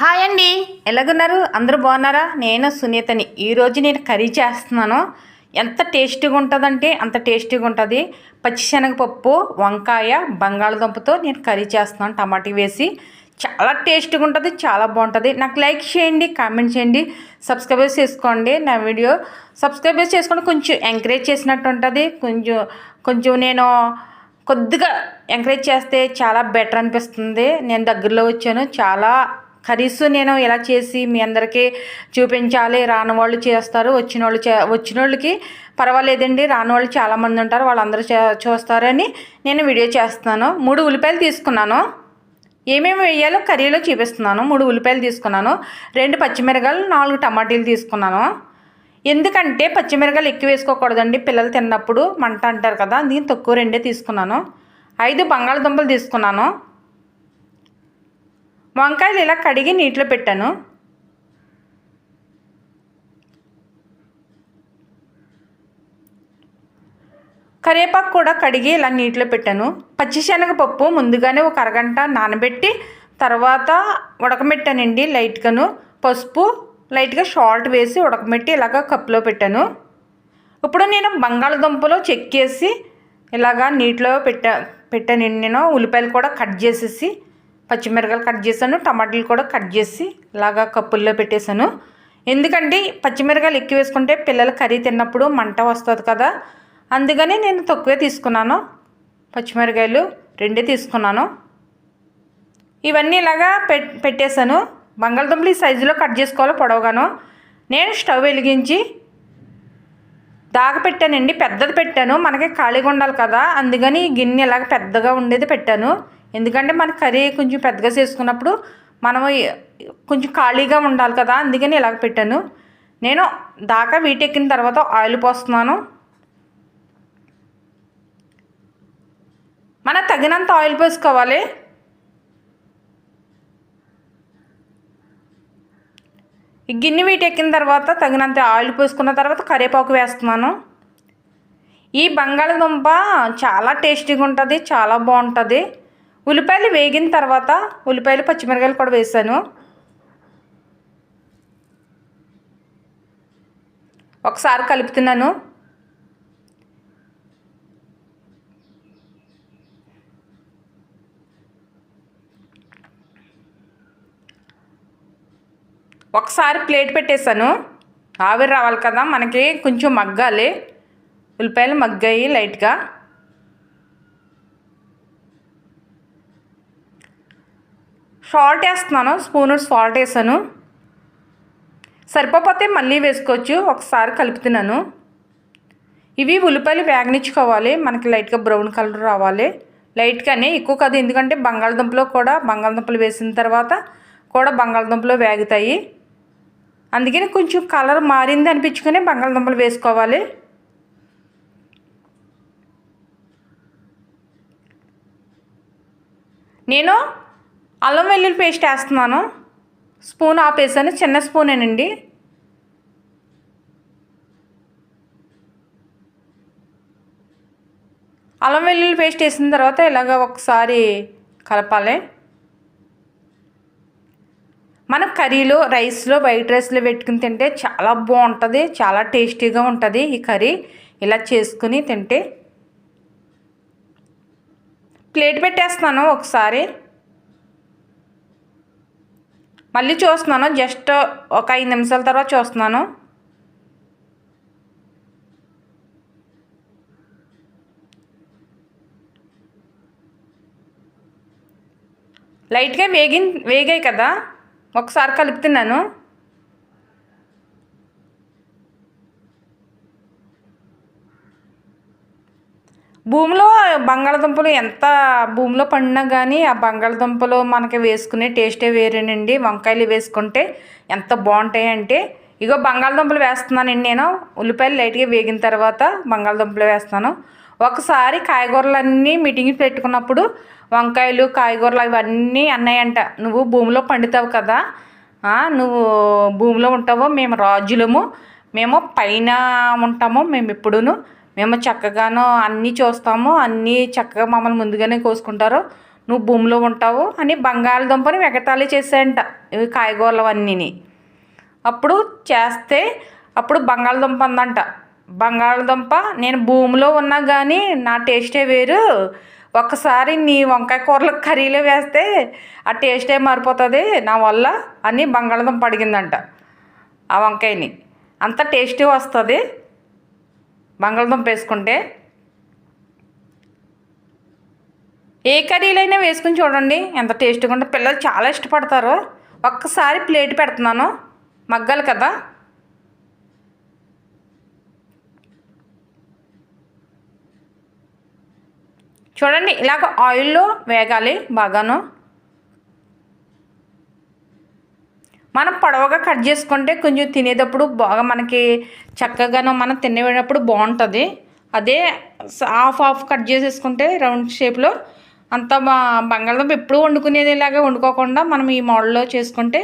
Hi అండి, ఎలాగున్నారు? అందరూ బాగున్నారా? నేను సునీతని. ఈరోజు నేను కర్రీ చేస్తున్నాను. ఎంత టేస్టీగా ఉంటుందంటే అంత టేస్టీగా ఉంటుంది. పచ్చిశనగపప్పు, వంకాయ, బంగాళదుంపతో నేను కర్రీ చేస్తున్నాను టమాటా వేసి. చాలా టేస్టీగా ఉంటుంది, చాలా బాగుంటుంది. నాకు లైక్ చేయండి, కామెంట్ చేయండి, సబ్స్క్రైబ్ చేసుకోండి. నా వీడియో సబ్స్క్రైబ్ చేసుకొని కొంచెం ఎంకరేజ్ చేసినట్టు ఉంటుంది. కొంచెం కొంచెం నేను కొద్దిగా ఎంకరేజ్ చేస్తే చాలా బెటర్ అనిపిస్తుంది. నేను దగ్గరలో వచ్చాను. చాలా కర్రీస్ నేను ఇలా చేసి మీ అందరికీ చూపించాలి. రాని వాళ్ళు చేస్తారు, వచ్చిన వాళ్ళకి పర్వాలేదండి. రాని వాళ్ళు చాలామంది ఉంటారు, వాళ్ళందరూ చూస్తారని నేను వీడియో చేస్తున్నాను. 3 ఉల్లిపాయలు తీసుకున్నాను. ఏమేమి వేయాలో కర్రీలో చూపిస్తున్నాను. 3 ఉల్లిపాయలు తీసుకున్నాను, 2 పచ్చిమిరకాయలు, 4 టమాటీలు తీసుకున్నాను. ఎందుకంటే పచ్చిమిరకాయలు ఎక్కువ వేసుకోకూడదండి, పిల్లలు తిన్నప్పుడు మంట అంటారు కదా, అందుకని తక్కువ 2 తీసుకున్నాను. 5 బంగాళదుంపలు తీసుకున్నాను. వంకాయలు ఇలా కడిగి నీటిలో పెట్టాను. కరివేపాకు కూడా కడిగి ఇలా నీటిలో పెట్టాను. పచ్చిశనగపప్పు ముందుగానే ఒక అరగంట నానబెట్టి తర్వాత ఉడకబెట్టానండి. లైట్గాను పసుపు, లైట్గా సాల్ట్ వేసి ఉడకబెట్టి ఇలాగ కప్పులో పెట్టాను. ఇప్పుడు నేను బంగాళదుంపలు చెక్కేసి ఇలాగా నీటిలో పెట్టానండి. నేను ఉల్లిపాయలు కూడా కట్ చేసేసి, పచ్చిమిరకాయలు కట్ చేశాను, టమాటాలు కూడా కట్ చేసి ఇలాగా కప్పుల్లో పెట్టేశాను. ఎందుకంటే పచ్చిమిరకాయలు ఎక్కువ వేసుకుంటే పిల్లలు కర్రీ తిన్నప్పుడు మంట వస్తుంది కదా, అందుకని నేను తక్కువే తీసుకున్నాను. పచ్చిమిరకాయలు 2 తీసుకున్నాను. ఇవన్నీ ఇలాగా పెట్టేశాను. బంగాళదుంపలు ఈ సైజులో కట్ చేసుకోవాలి పొడవుగాను. నేను స్టవ్ వెలిగించి పెట్టానండి. పెద్దది పెట్టాను, మనకి ఖాళీగా ఉండాలి కదా, అందుకని గిన్నె ఇలాగ పెద్దగా ఉండేది పెట్టాను. ఎందుకంటే మన కర్రీ కొంచెం పెద్దగా చేసుకున్నప్పుడు మనము కొంచెం ఖాళీగా ఉండాలి కదా, అందుకని ఇలాగ పెట్టాను. నేను వీటెక్కిన తర్వాత ఆయిల్ పోస్తున్నాను. మన తగినంత ఆయిల్ పోసుకోవాలి. ఈ గిన్నె వీటెక్కిన తర్వాత తగినంత ఆయిల్ పోసుకున్న తర్వాత కరివేపాకు వేస్తున్నాను. ఈ బంగాళదుంప చాలా టేస్టీగా ఉంటుంది, చాలా బాగుంటుంది. ఉల్లిపాయలు వేగిన తర్వాత ఉల్లిపాయలు, పచ్చిమిరకాయలు కూడా వేసాను. ఒకసారి కలుపుతున్నాను. ఒకసారి ప్లేట్ పెట్టేశాను. ఆవిరి రావాలి కదా, మనకి కొంచెం మగ్గాలి. ఉల్లిపాయలు మగ్గాయి లైట్గా. సాల్ట్ వేస్తున్నాను, స్పూన్ సాల్ట్ వేసాను. సరిపోతే మళ్ళీ వేసుకోవచ్చు. ఒకసారి కలుపుతున్నాను. ఇవి ఉల్లిపాయలు వేగనిచ్చుకోవాలి, మనకి లైట్గా బ్రౌన్ కలర్ రావాలి. లైట్గానే, ఎక్కువ కాదు, ఎందుకంటే బంగాళదుంపలు వేసిన తర్వాత కూడా బంగాళదుంపలు వేగుతాయి. అందుకని కొంచెం కలర్ మారింది అనిపించుకొని బంగాళదుంపలు వేసుకోవాలి. నేను అల్లం వెల్లుల్లి పేస్ట్ వేస్తున్నాను. స్పూన్ ఆపేసాను, చిన్న స్పూనేనండి. అల్లం వెల్లుల్లి పేస్ట్ వేసిన తర్వాత ఇలాగ ఒకసారి కలపాలి. మన కర్రీలో, రైస్లో, వైట్ రైస్లో పెట్టుకుని తింటే చాలా బాగుంటుంది, చాలా టేస్టీగా ఉంటుంది ఈ కర్రీ. ఇలా చేసుకుని తింటే. ప్లేట్ పెట్టేస్తున్నాను. ఒకసారి మళ్ళీ చూస్తున్నాను, జస్ట్ ఒక 5 నిమిషాల తర్వాత చూస్తున్నాను. లైట్గా వేగాయి కదా, ఒకసారి కలుపుతున్నాను. భూమిలో బంగాళదుంపలు ఎంత భూమిలో పండినా కానీ ఆ బంగాళదుంపలు మనకి వేసుకునే టేస్టే వేరేనండి. వంకాయలు వేసుకుంటే ఎంత బాగుంటాయి అంటే, ఇగో బంగాళదుంపలు వేస్తున్నానండి నేను. ఉల్లిపాయలు లైట్గా వేగిన తర్వాత బంగాళదుంపలు వేస్తాను. ఒకసారి కాయగూరలన్నీ మీటింగ్ పెట్టుకున్నప్పుడు వంకాయలు, కాయగూరలు ఇవన్నీ అన్నాయంట, నువ్వు భూమిలో పండుతావు కదా, నువ్వు భూమిలో ఉంటావు, మేము రాజులము, మేము పైన ఉంటాము, మేము ఎప్పుడూను, మేము చక్కగాను అన్నీ చూస్తాము, అన్నీ చక్కగా మమ్మల్ని ముందుగానే కోసుకుంటారు, నువ్వు భూమిలో ఉంటావు అని బంగాళదుంపని ఎగతాళి చేశాయంట ఇవి కాయగూరలు అన్నీని. అప్పుడు చేస్తే అప్పుడు బంగాళదుంప అందంట, బంగాళదుంప నేను భూమిలో ఉన్నా కానీ నా టేస్టే వేరు, ఒక్కసారి నీ వంకాయ కూరలు కర్రీలో వేస్తే ఆ టేస్టే మారిపోతుంది నా వల్ల అని బంగాళదుంప అడిగిందంట ఆ వంకాయని. అంత టేస్టీ వస్తుంది బంగాళదుంప వేసుకుంటే. ఏ కర్రీలైనా వేసుకుని చూడండి ఎంత టేస్ట్గా ఉంటే పిల్లలు చాలా ఇష్టపడతారు. ఒక్కసారి ప్లేట్ పెడుతున్నాను, మగ్గాలి కదా. చూడండి ఇలాగ ఆయిల్లో వేగాలి బాగాను. మనం పొడవుగా కట్ చేసుకుంటే కొంచెం తినేటప్పుడు బాగా మనకి చక్కగాను మనం తినేటప్పుడు బాగుంటుంది. అదే హాఫ్ కట్ చేసేసుకుంటే రౌండ్ షేప్లో అంత బంగాళదుంప ఎప్పుడు వండుకునేది ఇలాగే వండుకోకుండా మనం ఈ మోడల్లో చేసుకుంటే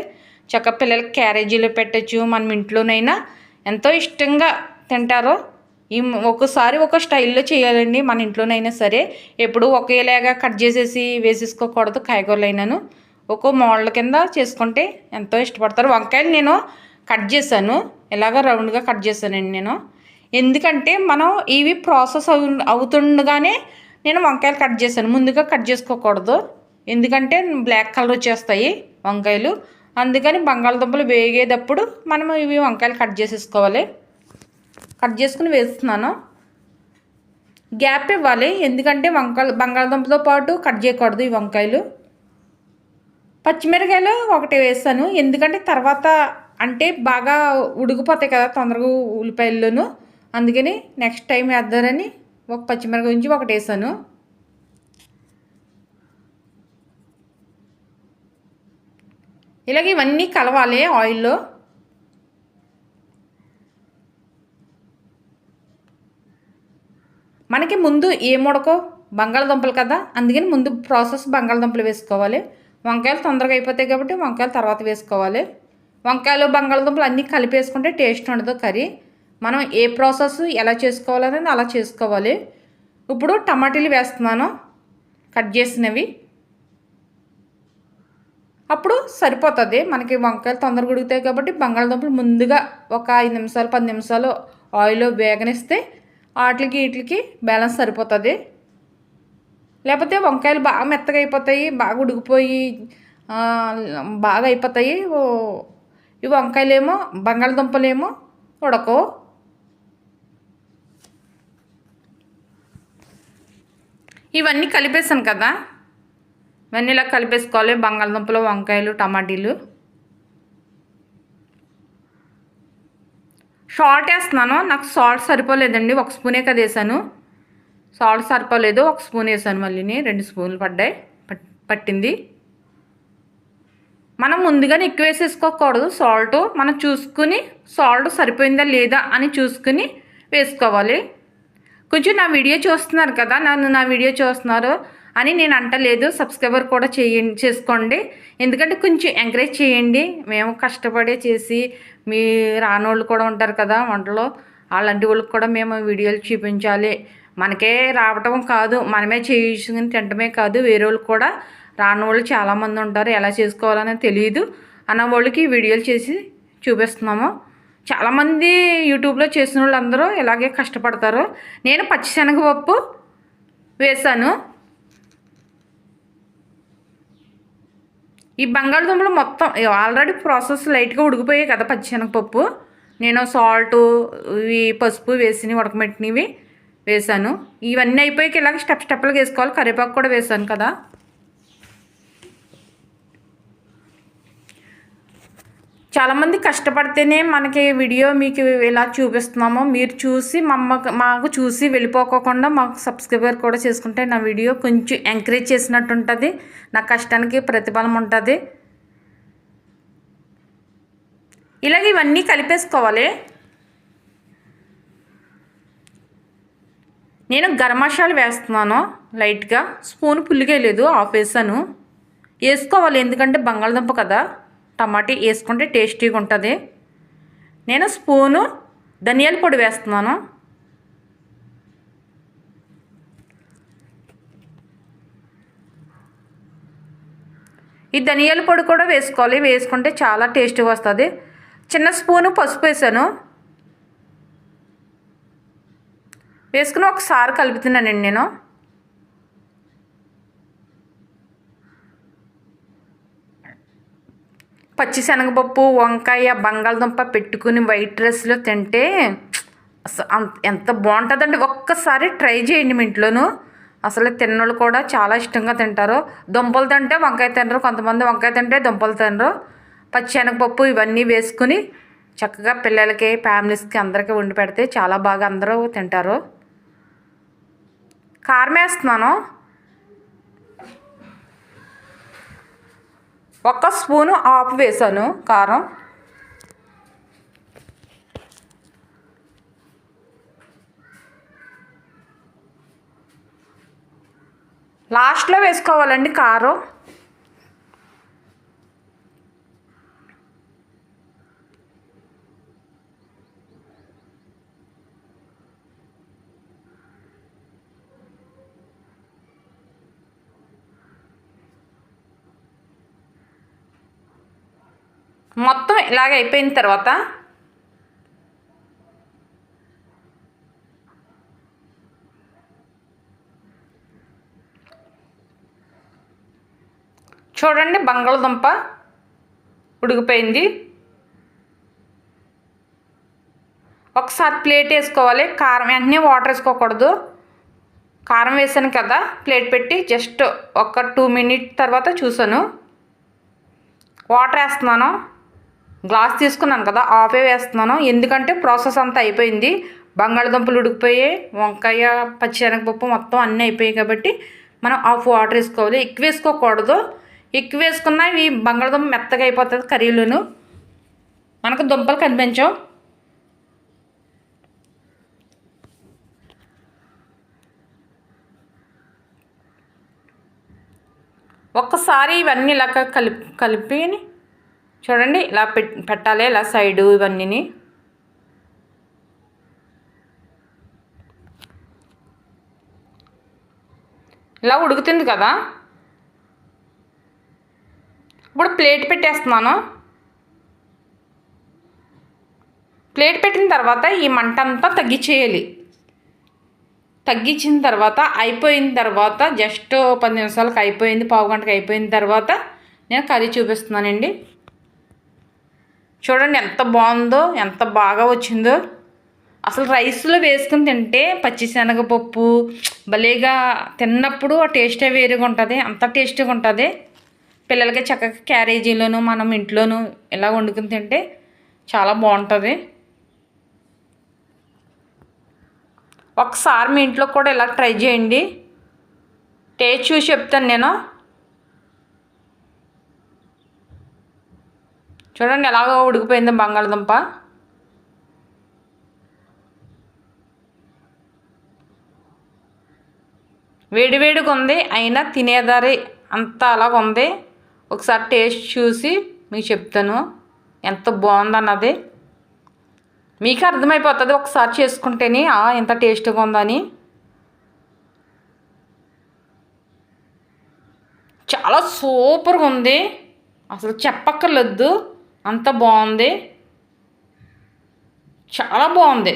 చక్కగా పిల్లలకి క్యారేజీలో పెట్టచ్చు. మనం ఇంట్లోనైనా ఎంతో ఇష్టంగా తింటారు. ఈ ఒక్కసారి ఒక స్టైల్లో చేయాలండి మన ఇంట్లోనైనా సరే. ఎప్పుడు ఒకేలాగా కట్ చేసేసి వేసేసుకోకూడదు. కాయగూరలు అయినాను ఒక్కో మోడల్ కింద చేసుకుంటే ఎంతో ఇష్టపడతారు. వంకాయలు నేను కట్ చేశాను, ఇలాగ రౌండ్గా కట్ చేశానండి నేను. ఎందుకంటే మనం ఇవి ప్రాసెస్ అవుతుండగానే నేను వంకాయలు కట్ చేశాను, ముందుగా కట్ చేసుకోకూడదు. ఎందుకంటే బ్లాక్ కలర్ వచ్చేస్తాయి వంకాయలు. అందుకని బంగాళదుంపలు వేగేటప్పుడు మనం ఇవి వంకాయలు కట్ చేసేసుకోవాలి. కట్ చేసుకుని వేస్తున్నాను. గ్యాప్ ఇవ్వాలి, ఎందుకంటే బంగాళదుంపతో పాటు కట్ చేయకూడదు ఈ వంకాయలు. పచ్చిమిరకాయలు ఒకటి వేస్తాను, ఎందుకంటే తర్వాత అంటే బాగా ఉడికిపోతాయి కదా తొందరగా ఉల్లిపాయల్లోనూ. అందుకని నెక్స్ట్ టైం వేద్దారని ఒక పచ్చిమిరకాయ నుంచి ఒకటి వేసాను. ఇలాగ ఇవన్నీ కలవాలి ఆయిల్లో. మనకి ముందు ఏముడకో బంగాళదుంపలు కదా, అందుకని ముందు ప్రాసెస్ బంగాళదుంపలు వేసుకోవాలి. వంకాయలు తొందరగా అయిపోతాయి కాబట్టి వంకాయలు తర్వాత వేసుకోవాలి. వంకాయలు బంగాళదుంపలు అన్నీ కలిపేసుకుంటే టేస్ట్ ఉండదు కర్రీ. మనం ఏ ప్రాసెస్ ఎలా చేసుకోవాలనేది అలా చేసుకోవాలి. ఇప్పుడు టమాటీలు వేస్తున్నాను కట్ చేసినవి. అప్పుడు సరిపోతుంది మనకి, వంకాయలు తొందరగా ఉడుకుతాయి కాబట్టి బంగాళదుంపలు ముందుగా ఒక 5 నిమిషాలు 10 నిమిషాలు ఆయిల్లో వేగనిస్తే వీటికి బ్యాలెన్స్ సరిపోతుంది. లేకపోతే వంకాయలు బాగా మెత్తగా అయిపోతాయి, బాగా ఉడికిపోయి బాగా అయిపోతాయి. ఈ వంకాయలేమో బంగాళదుంపలేమో ఉడకవు. ఇవన్నీ కలిపేసాను కదా, ఇవన్నీ ఇలా కలిపేసుకోవాలి. బంగాళదుంపలు, వంకాయలు, టమాటీలు. సాల్ట్ వేస్తున్నాను, నాకు సాల్ట్ సరిపోలేదండి, 1 స్పూనే కదా వేసాను. సాల్ట్ సరిపోలేదు, 1 స్పూన్ వేసాను, మళ్ళీ 2 స్పూన్లు పట్టింది. మనం ముందుగానే ఎక్కువ వేసేసుకోకూడదు సాల్ట్. మనం చూసుకుని సాల్ట్ సరిపోయిందా లేదా అని చూసుకుని వేసుకోవాలి. కొంచెం నా వీడియో చూస్తున్నారు కదా, నా వీడియో చూస్తున్నారు అని నేను అంటలేదు, సబ్స్క్రైబర్ కూడా చేసుకోండి. ఎందుకంటే కొంచెం ఎంకరేజ్ చేయండి. మేము కష్టపడే చేసి మీ రానోళ్ళు కూడా ఉంటారు కదా వంటలో, అలాంటి వాళ్ళకి కూడా మేము వీడియోలు చూపించాలి. మనకే రావటం కాదు, మనమే చేసుకుని తినటమే కాదు, వేరే వాళ్ళకి కూడా రానోళ్ళు చాలామంది ఉంటారు, ఎలా చేసుకోవాలని తెలియదు అన్న వాళ్ళకి వీడియోలు చేసి చూపిస్తున్నాము. చాలామంది యూట్యూబ్లో చేసిన వాళ్ళు అందరూ ఇలాగే కష్టపడతారు. నేను పచ్చిశనగపప్పు వేసాను. ఈ బంగాళదుంపలు మొత్తం ఆల్రెడీ ప్రాసెస్ లైట్గా ఉడికిపోయాయి కదా పచ్చిశనగపప్పు. నేను సాల్టు ఇవి పసుపు వేసి ఉడకబెట్టినవి వేసాను. ఇవన్నీ అయిపోయాక ఇలాగ స్టెప్లుగా వేసుకోవాలి. కరివేపాకు కూడా వేసాను కదా. చాలామంది కష్టపడితేనే మనకి వీడియో మీకు ఇలా చూపిస్తున్నాము. మీరు చూసి మాకు చూసి వెళ్ళిపోకుండా మాకు సబ్స్క్రైబర్ కూడా చేసుకుంటే నా వీడియో కొంచెం ఎంకరేజ్ చేసినట్టు ఉంటుంది, నా కష్టానికి ప్రతిఫలం ఉంటుంది. ఇలాగ ఇవన్నీ కలిపేసుకోవాలి. నేను గరం మసాలా వేస్తున్నాను లైట్గా, స్పూన్ పుల్లిగా లేదు, హాఫ్ వేసాను. వేసుకోవాలి ఎందుకంటే బంగాళదుంప కదా, టమాటీ వేసుకుంటే టేస్టీగా ఉంటుంది. నేను స్పూను ధనియాల పొడి వేస్తున్నాను. ఈ ధనియాల పొడి కూడా వేసుకోవాలి, వేసుకుంటే చాలా టేస్ట్గా వస్తుంది. చిన్న స్పూను పసుపు వేసాను, వేసుకుని ఒకసారి కలుపుతున్నానండి నేను. పచ్చిశనగపప్పు, వంకాయ, బంగాళదుంప పెట్టుకుని వైట్ రైస్లో తింటే ఎంత బాగుంటుందండి. ఒక్కసారి ట్రై చేయండి మీ ఇంట్లోనూ. అసలు తిన్నోళ్ళు కూడా చాలా ఇష్టంగా తింటారు. దుంపలు తింటే వంకాయ తినరు, కొంతమంది వంకాయ తింటే దుంపలు తినరు. పచ్చిశనగపప్పు ఇవన్నీ వేసుకుని చక్కగా పిల్లలకి, ఫ్యామిలీస్కి అందరికీ వండి పెడితే చాలా బాగా అందరూ తింటారు. కారం వేస్తున్నాను, 1 స్పూను ఆపు వేసాను కారం. లాస్ట్లో వేసుకోవాలండి కారం. మొత్తం ఇలాగ అయిపోయిన తర్వాత చూడండి, బంగాళదుంప ఉడికిపోయింది. ఒకసారి ప్లేట్ వేసుకోవాలి. కారం వెంటనే వాటర్ వేసుకోకూడదు. కారం వేసాను కదా, ప్లేట్ పెట్టి జస్ట్ ఒక 2 మినిట్ తర్వాత చూసాను. వాటర్ వేస్తున్నాను, గ్లాస్ తీసుకున్నాను కదా, ఆఫే వేస్తున్నాను. ఎందుకంటే ప్రాసెస్ అంతా అయిపోయింది. బంగాళదుంపలు ఉడికిపోయాయి, వంకాయ, పచ్చిశనగపప్పు మొత్తం అన్నీ అయిపోయాయి కాబట్టి మనం హాఫ్ వాటర్ వేసుకోవాలి. ఎక్కువ వేసుకోకూడదు. ఎక్కువ వేసుకున్నా ఇవి బంగాళదుంప మెత్తగా అయిపోతుంది కర్రీలోను, మనకు దుంపలు కనిపించవు. ఒక్కసారి ఇవన్నీ ఇలా కలిపి చూడండి, ఇలా పెట్టాలి, ఇలా సైడు ఇవన్నీ. ఇలా ఉడుకుతుంది కదా, ఇప్పుడు ప్లేట్ పెట్టేస్తున్నాను. ప్లేట్ పెట్టిన తర్వాత ఈ మంట అంతా తగ్గించేయాలి. తగ్గించిన తర్వాత అయిపోయిన తర్వాత జస్ట్ 10 నిమిషాలకు అయిపోయింది, పావు గంటకు అయిపోయిన తర్వాత నేను కర్రీ చూపిస్తున్నానండి. చూడండి ఎంత బాగుందో, ఎంత బాగా వచ్చిందో. అసలు రైస్లో వేసుకుని తింటే పచ్చిశనగపప్పు భలేగా తిన్నప్పుడు ఆ టేస్టే వేరుగా ఉంటుంది, అంత టేస్టీగా ఉంటుంది. పిల్లలకి చక్కగా క్యారేజీలోను మనం ఇంట్లోనూ ఇలా వండుకుని తింటే చాలా బాగుంటుంది. ఒకసారి మీ ఇంట్లో కూడా ఇలా ట్రై చేయండి, టేస్ట్ చూసి చెప్తాను నేను. చూడండి ఎలాగో ఉడికిపోయిందో బంగాళదుంప. వేడివేడిగా ఉంది, అయినా తినేదారి అంతా అలాగ ఉంది. ఒకసారి టేస్ట్ చూసి మీకు చెప్తాను ఎంత బాగుందన్నది. మీకు అర్థమైపోతుంది ఒకసారి చేసుకుంటేనే ఎంత టేస్ట్గా ఉందని. చాలా సూపర్గా ఉంది, అసలు చెప్పక్కర్లేదు, అంత బాగుంది, చాలా బాగుంది.